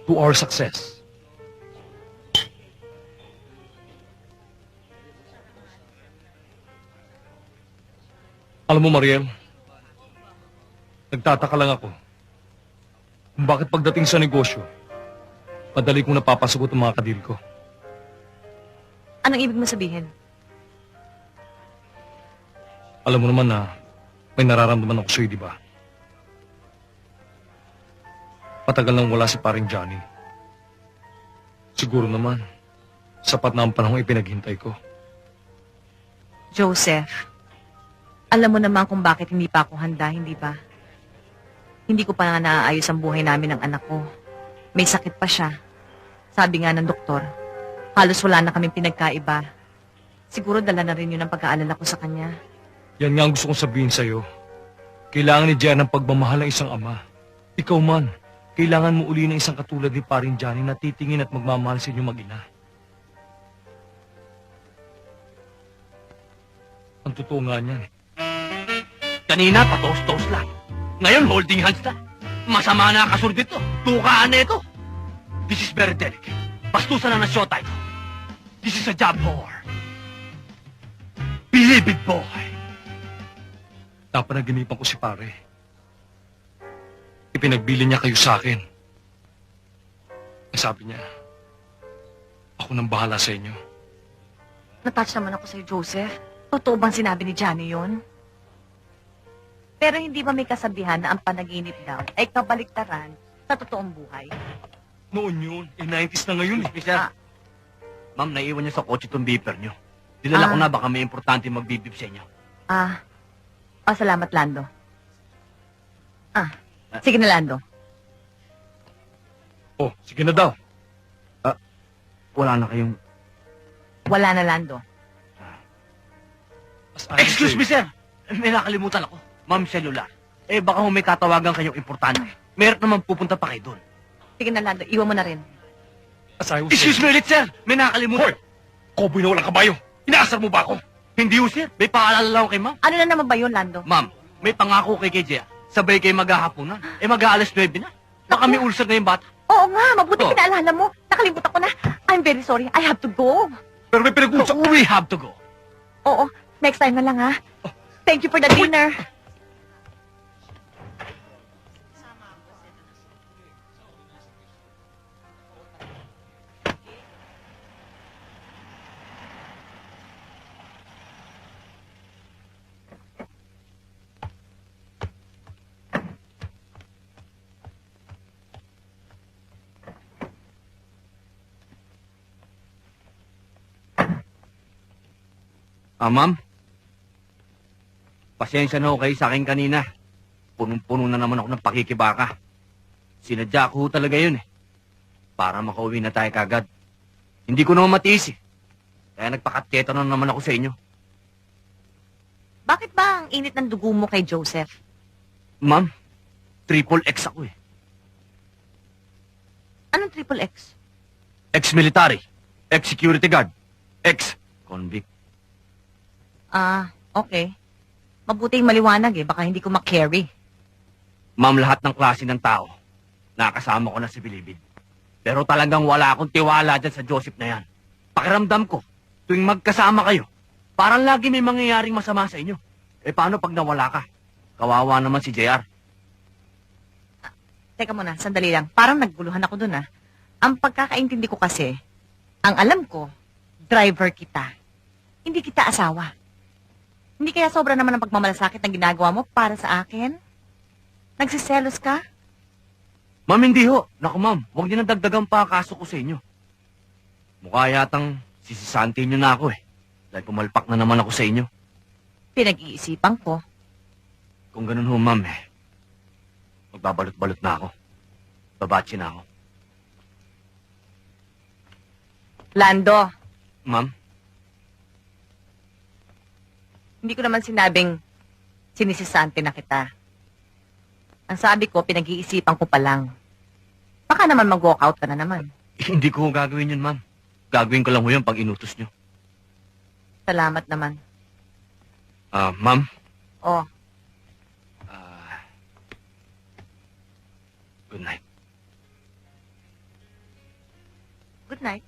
to our success. Alam mo, Mariel, nagtataka lang ako kung bakit pagdating sa negosyo, madali kong napapasagot ang mga kadil ko. Anong ibig mo sabihin? Alam mo naman na may nararamdaman ako sa'yo, di ba? Matagal nang wala si paring Johnny. Siguro naman, sapat na ang panahong ipinaghintay ko. Joseph, alam mo naman kung bakit hindi pa ako handa, hindi ba? Hindi ko pa nga naaayos ang buhay namin ng anak ko. May sakit pa siya. Sabi nga ng doktor, halos wala na kaming pinagkaiba. Siguro dala na rin yun ang pag-aalala ko sa kanya. Yan nga ang gusto kong sabihin sa'yo. Kailangan ni Jen ng pagmamahal ng isang ama. Ikaw man, kailangan mo uli ng isang katulad ni paring Johnny na titingin at magmamahal sa inyong mag-ina. Ang totoo nga niyan. Kanina, patos-tos lang. Ngayon, holding hands na. Masama na kasunod dito. Tukaan na ito. This is very delicate. Bastusan na ng shota ito. This is a job whore. Believe it, boy. Napanaginipan ko si pare. Ipinagbili niya kayo sa akin. Sabi niya, ako nang bahala sa inyo. Natouch naman ako sa'yo, Joseph. Totoo bang sinabi ni Johnny yun? Pero hindi ba may kasabihan na ang panaginip daw ay kabaliktaran sa totoong buhay? Noon yun, 90s na ngayon eh. Mister, ma'am, naiwan niyo sa kotse itong beeper niyo. Dilala ko na baka may importante magbibip sa inyo. Salamat, Lando. Sige na, Lando. Oh, sige na daw. Wala na kayong... Wala na, Lando. Excuse me, sir. May nakalimutan ako. Ma'am, cellular. Baka may tatawagan kayong importante. Meron naman pupunta pa kayo doon. Sige na, Lando. Iwan mo na rin. Excuse me ulit, sir. May nakalimutan. Hoy! Koboy na walang kabayo. Inaasar mo ba ako? Hindi ho, sir. May paalala lang ako kay ma'am. Ano na naman ba yun, Lando? Ma'am, may pangako kay Jea. Sabay kayo maghahaponan. Mag-aalas 9 na. Baka may ulcer na yung bata. Oo nga, mabuti Oh. pinaalala mo. Nakalimutan ko na. I'm very sorry. I have to go. Pero may pinag-uusap. We have to go. Oo, next time na lang, ha? Thank you for the dinner. Ma'am? Pasensya na ho kayo sa akin kanina. Punong-puno na naman ako ng pakikibaka. Sinadya ko ho talaga yun eh. Para makauwi na tayo kagad. Hindi ko naman matiis eh. Kaya nagpakatketa na naman ako sa inyo. Bakit ba ang init ng dugo mo kay Joseph? Ma'am, triple X ako eh. Anong triple X? Ex-military, ex-security guard, ex-convict. Okay. Mabuting maliwanag eh. Baka hindi ko makarry. Ma'am, lahat ng klase ng tao, nakasama ko na si Bilibid. Pero talagang wala akong tiwala dyan sa Joseph na yan. Pakiramdam ko, tuwing magkasama kayo, parang lagi may mangyayaring masama sa inyo. Paano pag nawala ka? Kawawa naman si JR. Teka muna, sandali lang. Parang nagguluhan ako dun, ah. Ang pagkakaintindi ko kasi, ang alam ko, driver kita. Hindi kita asawa. Hindi kaya sobra naman ang pagmamalasakit na ginagawa mo para sa akin? Nagsiselos ka? Ma'am, hindi ho. Naku ma'am, huwag niyo nadagdagan pa ang kaso ko sa inyo. Mukha yatang sisisanti niyo na ako eh. Dahil pumalpak na naman ako sa inyo. Pinag-iisipan ko. Kung ganun ho ma'am magbabalot-balot na ako. Babatsi na ako. Lando, Ma'am? hindi ko naman sinabing sinisisante na kita. Ang sabi ko, pinag-iisipan ko pa lang. Baka naman mag-walkout ka na naman. Hindi ko gagawin yun, ma'am. Gagawin ko lang ho yun pag inutos nyo. Salamat naman. Ma'am? Oh, Good night. night.